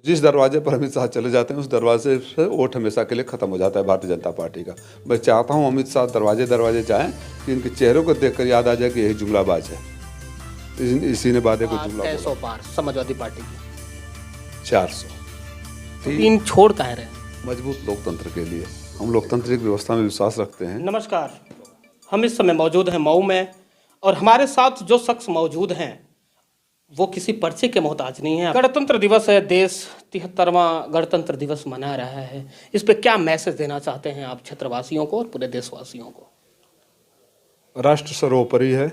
जिस दरवाजे पर अमित शाह चले जाते हैं उस दरवाजे से वोट हमेशा के लिए खत्म हो जाता है भारतीय जनता पार्टी का। मैं चाहता हूं अमित शाह दरवाजे दरवाजे जाएं कि इनके चेहरों को देखकर याद आ जाए कि यही जुमलाबाज है। इसी ने वादे को जुमला बोला। 600 पार समाजवादी पार्टी की 400 तीन छोड़ कह रहे हैं। मजबूत लोकतंत्र के लिए हम लोकतांत्रिक व्यवस्था में विश्वास रखते हैं। नमस्कार, हम इस समय मौजूद हैं मऊ में और हमारे साथ जो शख्स मौजूद हैं वो किसी पर्चे के मोहताज नहीं है। गणतंत्र दिवस है, देश 73वां गणतंत्र दिवस मना रहा है। इस पे क्या मैसेज देना चाहते हैं आप क्षेत्रवासियों को और पूरे देशवासियों को? राष्ट्र सर्वोपरि है।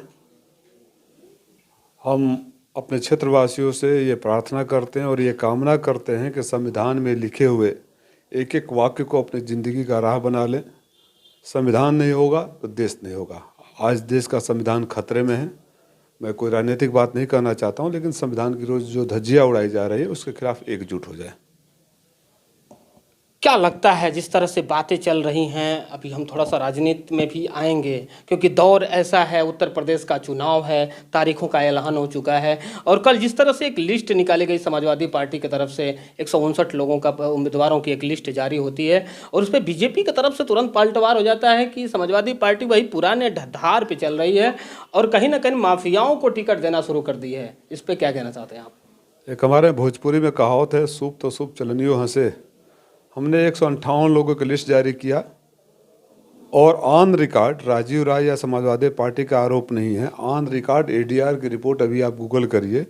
हम अपने क्षेत्रवासियों से ये प्रार्थना करते हैं और ये कामना करते हैं कि संविधान में लिखे हुए एक एक वाक्य को अपनी ज़िंदगी का राह बना लें। संविधान नहीं होगा तो देश नहीं होगा। आज देश का संविधान खतरे में है। मैं कोई राजनीतिक बात नहीं करना चाहता हूं, लेकिन संविधान की रोज जो धज्जियां उड़ाई जा रही है उसके खिलाफ एकजुट हो जाए। क्या लगता है जिस तरह से बातें चल रही हैं, अभी हम थोड़ा सा राजनीति में भी आएंगे क्योंकि दौर ऐसा है, उत्तर प्रदेश का चुनाव है, तारीखों का ऐलान हो चुका है और कल जिस तरह से एक लिस्ट निकाली गई समाजवादी पार्टी की तरफ से 159 लोगों का उम्मीदवारों की एक लिस्ट जारी होती है और उस पर बीजेपी की तरफ से तुरंत पलटवार हो जाता है कि समाजवादी पार्टी वही पुराने धार पर चल रही है और कहीं ना कहीं माफियाओं को टिकट देना शुरू कर दी है। इस पर क्या कहना चाहते हैं आप? एक हमारे भोजपुरी में कहावत है, सूप तो सूप चलनियो हंसे। हमने 158 लोगों की लिस्ट जारी किया और ऑन रिकॉर्ड, राजीव राय या समाजवादी पार्टी का आरोप नहीं है, ऑन रिकॉर्ड एडीआर की रिपोर्ट अभी आप गूगल करिए।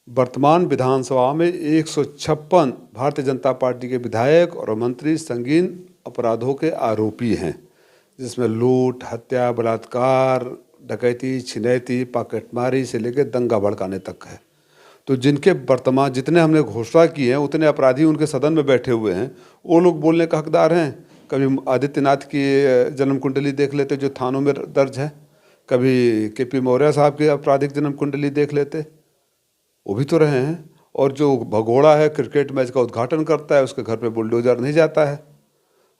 वर्तमान विधानसभा में 156 भारतीय जनता पार्टी के विधायक और मंत्री संगीन अपराधों के आरोपी हैं, जिसमें लूट, हत्या, बलात्कार, डकैती, छिनैती, पॉकेटमारी से लेकर दंगा भड़काने तक है। तो जिनके वर्तमान जितने हमने घोषणा की है उतने अपराधी उनके सदन में बैठे हुए हैं, वो लोग बोलने का हकदार हैं। कभी आदित्यनाथ की जन्म कुंडली देख लेते जो थानों में दर्ज है, कभी केपी मौर्य साहब की आपराधिक जन्म कुंडली देख लेते, वो भी तो रहे हैं। और जो भगोड़ा है क्रिकेट मैच का उद्घाटन करता है उसके घर पे बुलडोजर नहीं जाता है।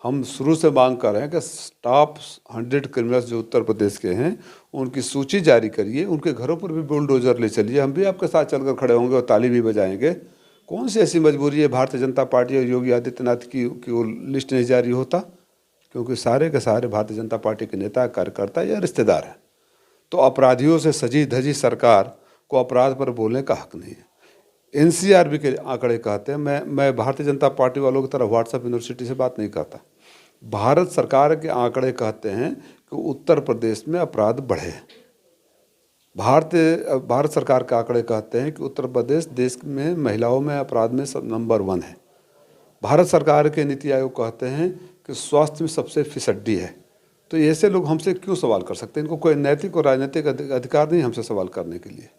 हम शुरू से मांग कर रहे हैं कि टॉप 100 क्रिमिनल्स जो उत्तर प्रदेश के हैं उनकी सूची जारी करिए, उनके घरों पर भी बुलडोजर ले चलिए, हम भी आपके साथ चलकर खड़े होंगे और ताली भी बजाएंगे। कौन सी ऐसी मजबूरी है भारतीय जनता पार्टी और योगी आदित्यनाथ की वो लिस्ट नहीं जारी होता? क्योंकि सारे के सारे भारतीय जनता पार्टी के नेता, कार्यकर्ता या रिश्तेदार हैं। तो अपराधियों से सजी धजी सरकार को अपराध पर बोलने का हक नहीं है। एनसीआरबी के आंकड़े कहते हैं, मैं भारतीय जनता पार्टी वालों की तरह व्हाट्सएप यूनिवर्सिटी से बात नहीं करता। भारत सरकार के आंकड़े कहते हैं कि उत्तर प्रदेश में अपराध बढ़े। भारत सरकार के आंकड़े कहते हैं कि उत्तर प्रदेश देश में महिलाओं में अपराध में सब नंबर 1 है। भारत सरकार के नीति आयोग कहते हैं कि स्वास्थ्य में सबसे फिसड्डी है। तो ऐसे लोग हमसे क्यों सवाल कर सकते हैं? इनको कोई नैतिक और राजनीतिक अधिकार नहीं हमसे सवाल करने के लिए।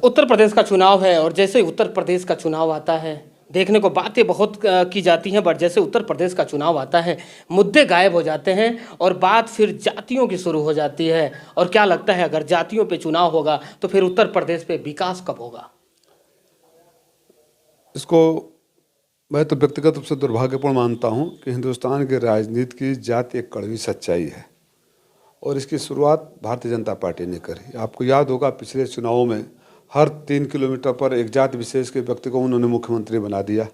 उत्तर प्रदेश का चुनाव है और जैसे उत्तर प्रदेश का चुनाव आता है, देखने को बातें बहुत की जाती हैं, बट जैसे उत्तर प्रदेश का चुनाव आता है मुद्दे गायब हो जाते हैं और बात फिर जातियों की शुरू हो जाती है। और क्या लगता है अगर जातियों पे चुनाव होगा तो फिर उत्तर प्रदेश पे विकास कब होगा? इसको मैं तो व्यक्तिगत रूप से दुर्भाग्यपूर्ण मानता हूं कि हिंदुस्तान की राजनीति की जाति एक कड़वी सच्चाई है और इसकी शुरुआत भारतीय जनता पार्टी ने करी। आपको याद होगा पिछले चुनावों में हर 3 किलोमीटर पर एक जाति विशेष के व्यक्ति को उन्होंने मुख्यमंत्री बना दिया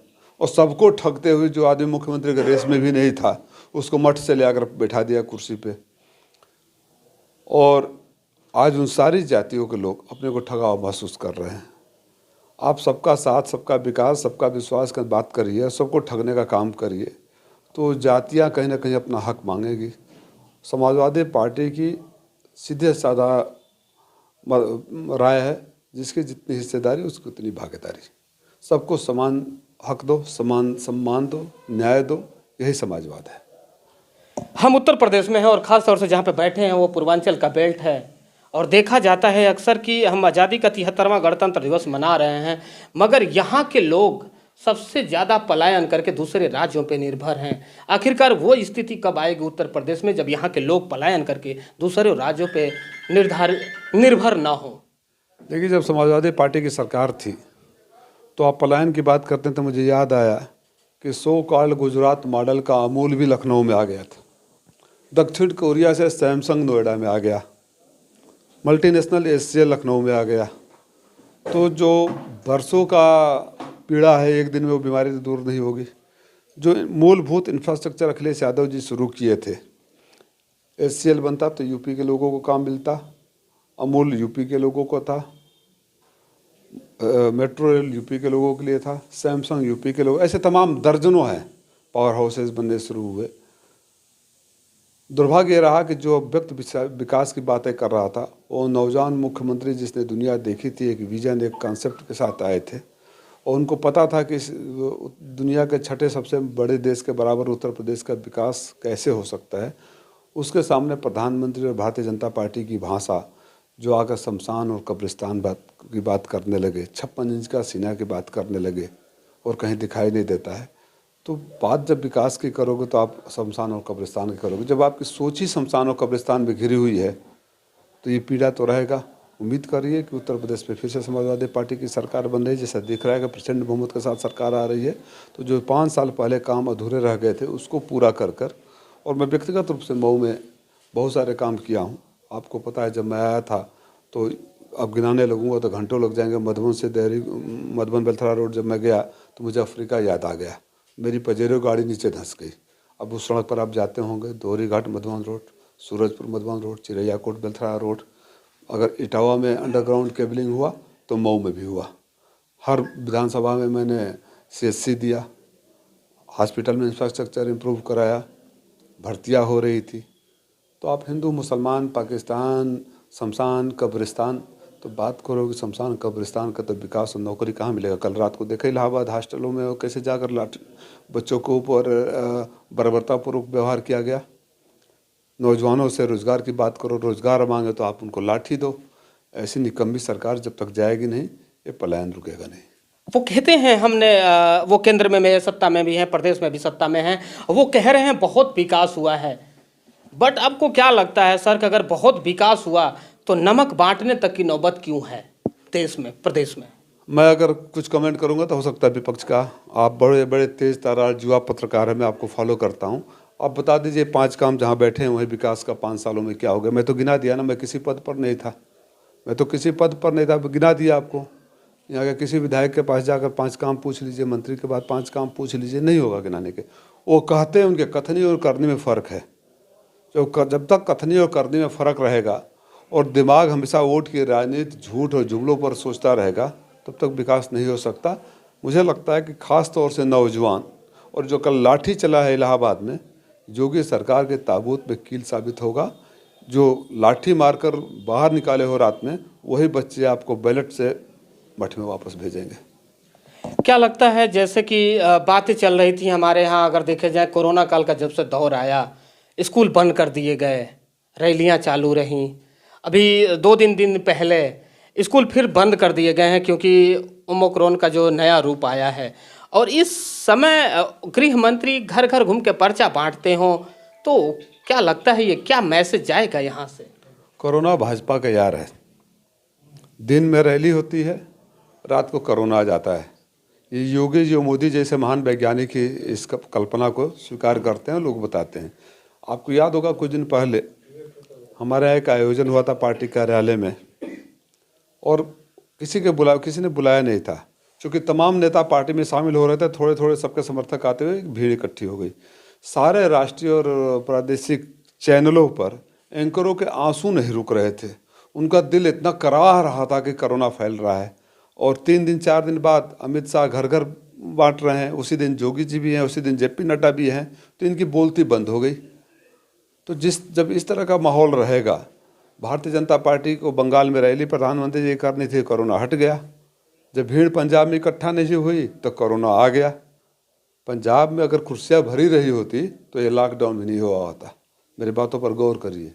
और सबको ठगते हुए जो आदमी मुख्यमंत्री के रेस में भी नहीं था उसको मठ से ले आकर बैठा दिया कुर्सी पे। और आज उन सारी जातियों के लोग अपने को ठगा हुआ महसूस कर रहे हैं। आप सबका साथ, सबका विकास, सबका विश्वास का बात करिए, सबको ठगने का काम करिए तो जातियाँ कहीं ना कहीं अपना हक मांगेगी। समाजवादी पार्टी की सीधे साधा राय है, जिसकी जितनी हिस्सेदारी उसकी उतनी भागीदारी। सबको समान हक दो, समान सम्मान दो, न्याय दो, यही समाजवाद है। हम उत्तर प्रदेश में हैं और ख़ास तौर से जहाँ पे बैठे हैं वो पूर्वांचल का बेल्ट है और देखा जाता है अक्सर कि हम आज़ादी का 73वां गणतंत्र दिवस मना रहे हैं, मगर यहाँ के लोग सबसे ज़्यादा पलायन करके दूसरे राज्यों पे निर्भर हैं। आखिरकार वो स्थिति कब आएगी उत्तर प्रदेश में जब यहाँ के लोग पलायन करके दूसरे राज्यों पे निर्भर ना हो? देखिए, जब समाजवादी पार्टी की सरकार थी तो आप पलायन की बात करते हैं तो मुझे याद आया कि सो कॉल्ड गुजरात मॉडल का अमूल भी लखनऊ में आ गया था। दक्षिण कोरिया से सैमसंग नोएडा में आ गया, मल्टीनेशनल एशिया लखनऊ में आ गया। तो जो वर्षों का पीड़ा है, एक दिन में वो बीमारी तो दूर नहीं होगी। जो मूलभूत इंफ्रास्ट्रक्चर अखिलेश यादव जी शुरू किए थे, HCL बनता तो यूपी के लोगों को काम मिलता, अमूल यूपी के लोगों को था, मेट्रो रेल यूपी के लोगों के लिए था, सैमसंग यूपी के लोग, ऐसे तमाम दर्जनों हैं पावर हाउसेज बनने शुरू हुए। दुर्भाग्य ये रहा कि जो व्यक्ति विकास की बातें कर रहा था, वो नौजवान मुख्यमंत्री जिसने दुनिया देखी थी, एक विजन, एक कॉन्सेप्ट के साथ आए थे, और उनको पता था कि इस दुनिया के छठे सबसे बड़े देश के बराबर उत्तर प्रदेश का विकास कैसे हो सकता है। उसके सामने प्रधानमंत्री और भारतीय जनता पार्टी की भाषा, जो आकर शमशान और कब्रिस्तान की बात करने लगे, 56 इंच का सीना की बात करने लगे, और कहीं दिखाई नहीं देता है। तो बात जब विकास की करोगे तो आप शमशान और कब्रिस्तान की करोगे। जब आपकी सोच ही शमशान और कब्रिस्तान में घिरी हुई है तो ये पीड़ा तो रहेगा। उम्मीद करिए कि उत्तर प्रदेश में फिर से समाजवादी पार्टी की सरकार बन रही है। जैसा दिख रहा है कि प्रचंड बहुमत के साथ सरकार आ रही है, तो जो 5 साल पहले काम अधूरे रह गए थे उसको पूरा कर और मैं व्यक्तिगत रूप से मऊ में बहुत सारे काम किया हूँ। आपको पता है, जब मैं आया था तो अब गिनाने लगूंगा तो घंटों लग जाएंगे। मधुबन से देहरी, मधुबन बेलथरा रोड जब मैं गया तो मुझे अफ्रीका याद आ गया। मेरी पजेरो गाड़ी नीचे धंस गई। अब उस सड़क पर आप जाते होंगे, Dohri Ghat Madhuban road, Surajpur Madhuban road, Chiraiyakot Belthara road. अगर इटावा में अंडरग्राउंड केबलिंग हुआ तो मऊ में भी हुआ। हर विधानसभा में मैंने CSC दिया, हॉस्पिटल में इंफ्रास्ट्रक्चर इम्प्रूव कराया, भर्तियाँ हो रही थी। तो आप हिंदू मुसलमान, पाकिस्तान, शमशान कब्रिस्तान, तो बात करोगे शमशान कब्रिस्तान का, तो विकास और नौकरी कहाँ मिलेगा। कल रात को देखा इलाहाबाद हॉस्टलों में कैसे जाकर बच्चों के ऊपर बर्बरतापूर्वक व्यवहार किया गया। नौजवानों से रोजगार की बात करो, रोजगार मांगे तो आप उनको लाठी दो। ऐसी निकम्मी सरकार जब तक जाएगी नहीं, ये पलायन रुकेगा नहीं। वो कहते हैं हमने वो केंद्र में सत्ता में भी हैं, प्रदेश में भी सत्ता में हैं, वो कह रहे हैं बहुत विकास हुआ है। बट आपको क्या लगता है सर कि अगर बहुत विकास हुआ तो नमक बांटने तक की नौबत क्यों है देश में, प्रदेश में? मैं अगर कुछ कमेंट करूंगा तो हो सकता है विपक्ष का। आप बड़े बड़े तेज तर्रार युवा पत्रकार हैं, मैं आपको फॉलो करता हूं। आप बता दीजिए 5 काम जहां बैठे हैं वही विकास का 5 सालों में क्या हो गया। मैं तो गिना दिया ना, मैं किसी पद पर नहीं था, गिना दिया आपको। यहाँ के किसी विधायक के पास जाकर 5 काम पूछ लीजिए, मंत्री के बाद 5 काम पूछ लीजिए, नहीं होगा गिनाने के। वो कहते हैं, उनके कथनी और करनी में फ़र्क है। जब तक कथनी और करनी में फ़र्क रहेगा और दिमाग हमेशा वोट की राजनीति, झूठ और जुमलों पर सोचता रहेगा, तब तक विकास नहीं हो सकता। मुझे लगता है कि ख़ास तौर से नौजवान, और जो कल लाठी चला है इलाहाबाद में, योगी सरकार के ताबूत में कील साबित होगा। जो लाठी मारकर बाहर निकाले हो रात में, वही बच्चे आपको बैलेट से मठ में वापस भेजेंगे। क्या लगता है, जैसे कि बातें चल रही थी हमारे यहाँ, अगर देखे जाए कोरोना काल का जब से दौर आया, स्कूल बंद कर दिए गए, रैलियाँ चालू रहीं। अभी 2 दिन पहले स्कूल फिर बंद कर दिए गए हैं क्योंकि ओमिक्रॉन का जो नया रूप आया है। और इस समय गृह मंत्री घर घर घूम के पर्चा बांटते हों, तो क्या लगता है ये क्या मैसेज जाएगा यहाँ से? कोरोना भाजपा का यार है। दिन में रैली होती है, रात को कोरोना आ जाता है। ये योगी जी, मोदी जैसे महान वैज्ञानिक ही इस कल्पना को स्वीकार करते हैं, लोग बताते हैं। आपको याद होगा कुछ दिन पहले हमारे यहाँ एक आयोजन हुआ था पार्टी कार्यालय में, और किसी ने बुलाया नहीं था। क्योंकि तमाम नेता पार्टी में शामिल हो रहे थे, थोड़े थोड़े सबके समर्थक आते हुए एक भीड़ इकट्ठी हो गई। सारे राष्ट्रीय और प्रादेशिक चैनलों पर एंकरों के आंसू नहीं रुक रहे थे। उनका दिल इतना कराह रहा था कि कोरोना फैल रहा है। और 3 दिन 4 दिन बाद अमित शाह घर घर बांट रहे हैं, उसी दिन जोगी जी भी हैं, उसी दिन JP नड्डा भी हैं, तो इनकी बोलती बंद हो गई। तो जब इस तरह का माहौल रहेगा, भारतीय जनता पार्टी को बंगाल में रैली प्रधानमंत्री जी करनी थी, कोरोना हट गया। जब भीड़ पंजाब में इकट्ठा नहीं हुई तो कोरोना आ गया। पंजाब में अगर कुर्सियाँ भरी रही होती तो ये लॉकडाउन भी नहीं हुआ होता। मेरी बातों पर गौर करिए।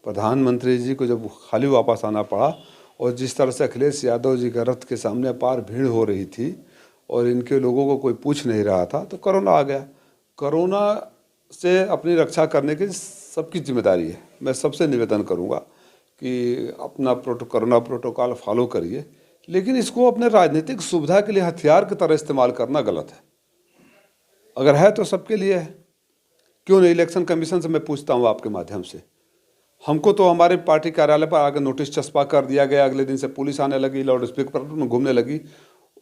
प्रधानमंत्री जी को जब खाली वापस आना पड़ा, और जिस तरह से अखिलेश यादव जी का रथ के सामने अपार भीड़ हो रही थी और इनके लोगों को कोई पूछ नहीं रहा था, तो कोरोना आ गया। कोरोना से अपनी रक्षा करने की सबकी जिम्मेदारी है। मैं सबसे निवेदन करूंगा कि अपना कोरोना प्रोटोकॉल फॉलो करिए, लेकिन इसको अपने राजनीतिक सुविधा के लिए हथियार की तरह इस्तेमाल करना गलत है। अगर है तो सबके लिए है, क्यों नहीं? इलेक्शन कमीशन से मैं पूछता हूँ आपके माध्यम से, हमको तो हमारे पार्टी कार्यालय पर आकर नोटिस चस्पा कर दिया गया, अगले दिन से पुलिस आने लगी, लाउड स्पीकर पर घूमने लगी।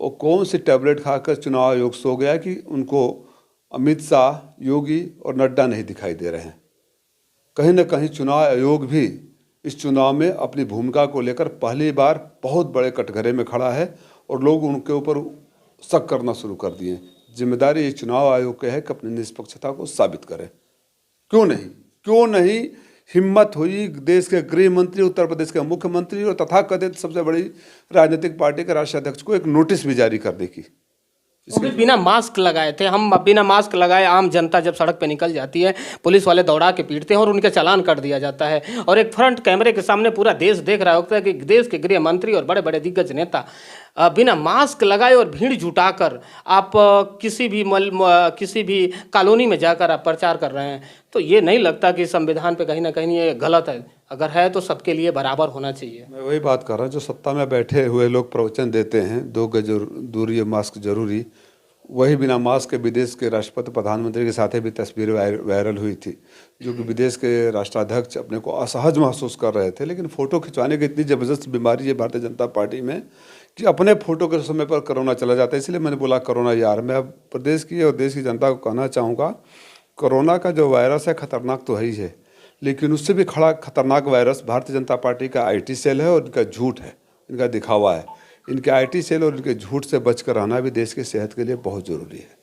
वो कौन सी टैबलेट खाकर चुनाव आयोग सो गया कि उनको अमित शाह, योगी और नड्डा नहीं दिखाई दे रहे हैं। कहीं ना कहीं चुनाव आयोग भी इस चुनाव में अपनी भूमिका को लेकर पहली बार बहुत बड़े कटघरे में खड़ा है और लोग उनके ऊपर शक करना शुरू कर दिए हैं। जिम्मेदारी इस चुनाव आयोग की है कि अपनी निष्पक्षता को साबित करे। क्यों नहीं हिम्मत हुई देश के गृह मंत्री, उत्तर प्रदेश के मुख्यमंत्री और तथाकथित सबसे बड़ी राजनीतिक पार्टी के राष्ट्रीय अध्यक्ष को एक नोटिस भी जारी करने की। वो भी बिना मास्क लगाए थे। हम बिना मास्क लगाए आम जनता जब सड़क पे निकल जाती है, पुलिस वाले दौड़ा के पीटते हैं और उनके चालान कर दिया जाता है। और एक फ्रंट कैमरे के सामने पूरा देश देख रहा होता है कि देश के गृह मंत्री और बड़े बड़े दिग्गज नेता बिना मास्क लगाए और भीड़ जुटाकर आप किसी भी कॉलोनी में जाकर आप प्रचार कर रहे हैं। तो ये नहीं लगता कि संविधान पे कहीं ना कहीं ये गलत है? अगर है तो सबके लिए बराबर होना चाहिए। मैं वही बात कर रहा हूँ, जो सत्ता में बैठे हुए लोग प्रवचन देते हैं 2 गज दूरी, मास्क जरूरी, वही बिना मास्क के विदेश के राष्ट्रपति प्रधानमंत्री के साथ भी तस्वीर वायरल हुई थी, जो कि विदेश के राष्ट्राध्यक्ष अपने को असहज महसूस कर रहे थे। लेकिन फ़ोटो खिंचवाने की इतनी ज़बरदस्त बीमारी है भारतीय जनता पार्टी में कि अपने फ़ोटो के समय पर कोरोना चला जाता है। इसलिए मैंने बोला कोरोना यार। मैं अब प्रदेश की और देश की जनता को कहना चाहूँगा, कोरोना का जो वायरस है खतरनाक तो है ही है, लेकिन उससे भी खड़ा खतरनाक वायरस भारतीय जनता पार्टी का IT सेल है और इनका झूठ है, इनका दिखावा है। इनके IT सेल और इनके झूठ से बचकर रहना भी देश की सेहत के लिए बहुत ज़रूरी है।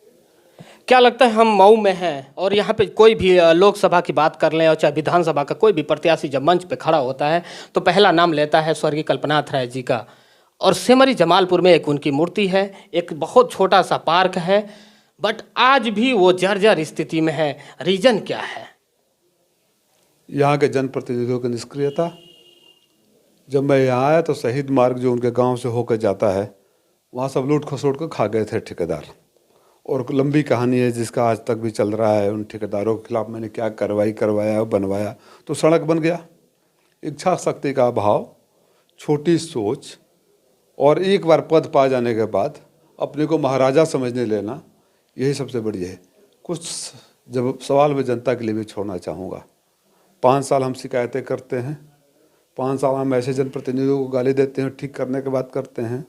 क्या लगता है, हम मऊ में हैं और यहाँ पे कोई भी लोकसभा की बात कर लें और चाहे विधानसभा का कोई भी प्रत्याशी जब मंच पे खड़ा होता है तो पहला नाम लेता है स्वर्गीय कल्पनाथ राय जी का। और सिमरी जमालपुर में एक उनकी मूर्ति है, एक बहुत छोटा सा पार्क है, बट आज भी वो जर्जर स्थिति में है। रीजन क्या है? यहाँ के जनप्रतिनिधियों की निष्क्रियता। जब मैं यहाँ आया तो शहीद मार्ग जो उनके गांव से होकर जाता है, वहाँ सब लूट खसोट कर खा गए थे ठेकेदार। और लंबी कहानी है जिसका आज तक भी चल रहा है। उन ठेकेदारों के खिलाफ मैंने क्या कार्रवाई करवाया, बनवाया, तो सड़क बन गया। इच्छा शक्ति का अभाव, छोटी सोच और एक बार पद पा जाने के बाद अपने को महाराजा समझने लेना, यही सबसे बड़ी है। कुछ जब सवाल मैं जनता के लिए भी छोड़ना चाहूँगा। 5 साल हम शिकायतें करते हैं, 5 साल हम ऐसे जनप्रतिनिधियों को गाली देते हैं, ठीक करने की बात करते हैं।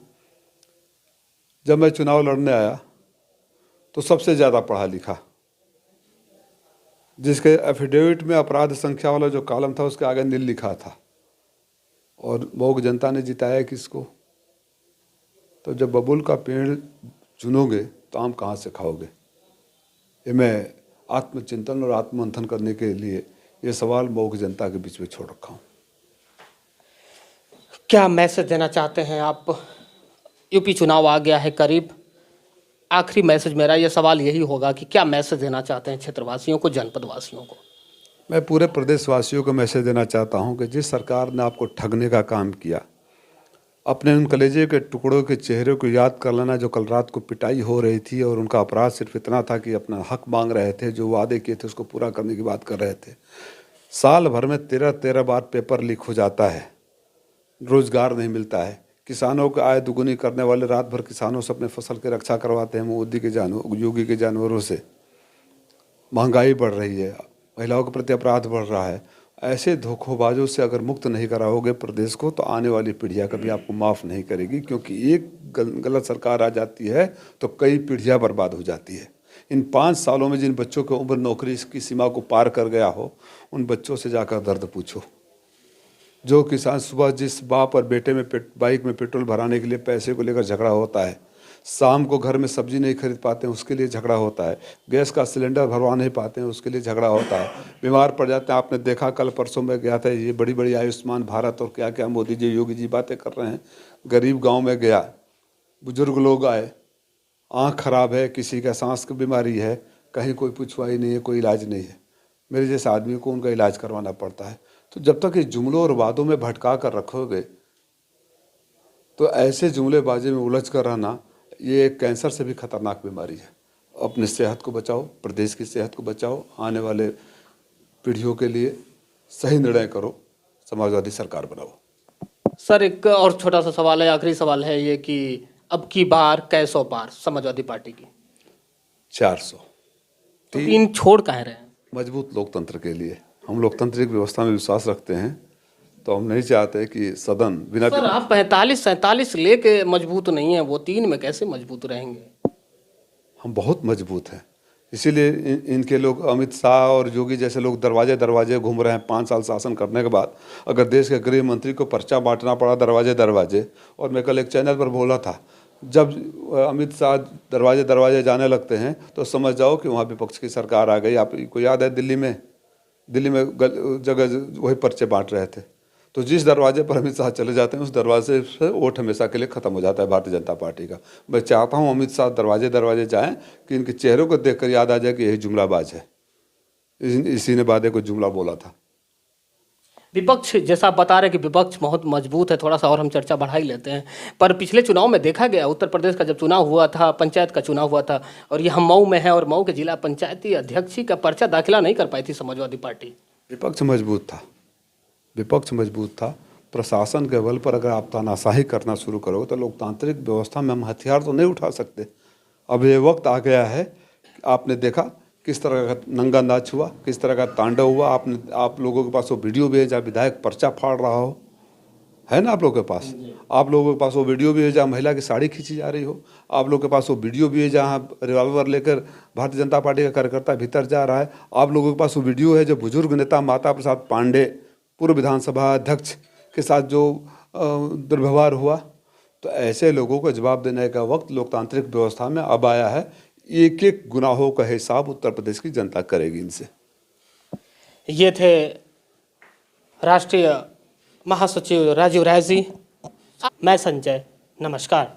जब मैं चुनाव लड़ने आया तो सबसे ज़्यादा पढ़ा लिखा, जिसके एफिडेविट में अपराध संख्या वाला जो कॉलम था उसके आगे नील लिखा था। और मऊ की जनता ने जिताया किसको? तो जब बबूल का पेड़ चुनोगे तो आम कहाँ से खाओगे? ये मैं आत्मचिंतन और आत्ममंथन करने के लिए ये सवाल मऊ की जनता के बीच में छोड़ रखा हूँ। क्या मैसेज देना चाहते हैं आप? यूपी चुनाव आ गया है करीब, आखिरी मैसेज मेरा ये सवाल यही होगा कि क्या मैसेज देना चाहते हैं क्षेत्रवासियों को, जनपद वासियों को? मैं पूरे प्रदेशवासियों को मैसेज देना चाहता हूं कि जिस सरकार ने आपको ठगने का काम किया, अपने उन कलेजे के टुकड़ों के चेहरे को याद कर लेना जो कल रात को पिटाई हो रही थी और उनका अपराध सिर्फ इतना था कि अपना हक मांग रहे थे, जो वादे किए थे उसको पूरा करने की बात कर रहे थे। साल भर में 13 बार पेपर लीक हो जाता है, रोजगार नहीं मिलता है, किसानों की आय दुगुनी करने वाले रात भर किसानों से अपने फसल की रक्षा करवाते हैं मोदी के जानवर, योगी के जानवरों से। महंगाई बढ़ रही है, महिलाओं के प्रति अपराध बढ़ रहा है। ऐसे धोखेबाजों से अगर मुक्त नहीं कराओगे प्रदेश को तो आने वाली पीढ़ियाँ कभी आपको माफ़ नहीं करेगी, क्योंकि एक गलत सरकार आ जाती है तो कई पीढ़ियाँ बर्बाद हो जाती है। इन 5 सालों में जिन बच्चों की उम्र नौकरी की सीमा को पार कर गया हो, उन बच्चों से जाकर दर्द पूछो। जो किसान सुबह जिस बाप और बेटे में बाइक में पेट्रोल भराने के लिए पैसे को लेकर झगड़ा होता है, शाम को घर में सब्जी नहीं खरीद पाते हैं उसके लिए झगड़ा होता है, गैस का सिलेंडर भरवा नहीं पाते हैं उसके लिए झगड़ा होता है, बीमार पड़ जाते हैं। आपने देखा कल परसों में गया था, ये बड़ी बड़ी आयुष्मान भारत और क्या क्या मोदी जी योगी जी बातें कर रहे हैं। गरीब गांव में गया, बुजुर्ग लोग आए, आँख खराब है, किसी का सांस की बीमारी है, कहीं कोई पूछवाई नहीं है, कोई इलाज नहीं है। मेरे जैसे आदमी को उनका इलाज करवाना पड़ता है। तो जब तक इस जुमलों और वादों में भटका कर रखोगे तो ऐसे जुमलेबाजी में उलझ कर रहना, ये एक कैंसर से भी खतरनाक बीमारी है। अपनी सेहत को बचाओ, प्रदेश की सेहत को बचाओ, आने वाले पीढ़ियों के लिए सही निर्णय करो, समाजवादी सरकार बनाओ। सर एक और छोटा सा सवाल है, आखिरी सवाल है ये कि अब की बार कैसो पार समाजवादी पार्टी की? 400। 3 छोड़ कह रहे हैं? मजबूत लोकतंत्र के लिए। हम लोकतांत्रिक व्यवस्था में विश्वास रखते हैं। तो हम नहीं चाहते कि सदन बिना सर आप 45-47 लेके मजबूत नहीं है, वो 3 में कैसे मजबूत रहेंगे? हम बहुत मजबूत हैं। इसीलिए इनके लोग अमित शाह और योगी जैसे लोग दरवाजे दरवाजे घूम रहे हैं 5 साल शासन करने के बाद। अगर देश के गृह मंत्री को पर्चा बांटना पड़ा दरवाजे दरवाजे, और मैं कल एक चैनल पर बोला था, जब अमित शाह दरवाजे दरवाजे जाने लगते हैं तो समझ जाओ कि वहाँ विपक्ष की सरकार आ गई। आपको याद है दिल्ली में जगह वही पर्चे बांट रहे थे। तो जिस दरवाजे पर अमित शाह चले जाते हैं उस दरवाजे से वोट हमेशा के लिए खत्म हो जाता है भारतीय जनता पार्टी का। मैं चाहता हूं अमित शाह दरवाजे दरवाजे जाएं कि इनके चेहरों को देखकर याद आ जाए कि यही जुमलाबाज है, इसी ने वादे को जुमला बोला था। विपक्ष जैसा आप बता रहे हैं कि विपक्ष बहुत मजबूत है, थोड़ा सा और हम चर्चा बढ़ा ही लेते हैं। पर पिछले चुनाव में देखा गया, उत्तर प्रदेश का जब चुनाव हुआ था, पंचायत का चुनाव हुआ था, और ये हम मऊ में है, और मऊ के जिला पंचायती अध्यक्ष का पर्चा दाखिला नहीं कर पाई थी समाजवादी पार्टी। विपक्ष मजबूत था, विपक्ष मजबूत था। प्रशासन के बल पर अगर आप तानाशाही करना शुरू करोगे तो लोकतांत्रिक व्यवस्था में हम हथियार तो नहीं उठा सकते। अब ये वक्त आ गया है, आपने देखा किस तरह का नंगा नाच हुआ, किस तरह का तांडव हुआ। आप लोगों के पास वो वीडियो भी है जहाँ विधायक पर्चा फाड़ रहा हो, है ना आप लोगों के पास? आप लोगों के पास वो वीडियो भी है जहाँ महिला की साड़ी खींची जा रही हो। आप लोगों के पास वो वीडियो भी है जहाँ रिवॉल्वर लेकर भारतीय जनता पार्टी का कार्यकर्ता भीतर जा रहा है। आप लोगों के पास वो वीडियो है जो बुजुर्ग नेता माता प्रसाद पांडे, पूर्व विधानसभा अध्यक्ष के साथ जो दुर्व्यवहार हुआ। तो ऐसे लोगों को जवाब देने का वक्त लोकतांत्रिक व्यवस्था में अब आया है। एक एक गुनाहों का हिसाब उत्तर प्रदेश की जनता करेगी इनसे। ये थे राष्ट्रीय महासचिव राजीव राय जी। मैं संजय, नमस्कार।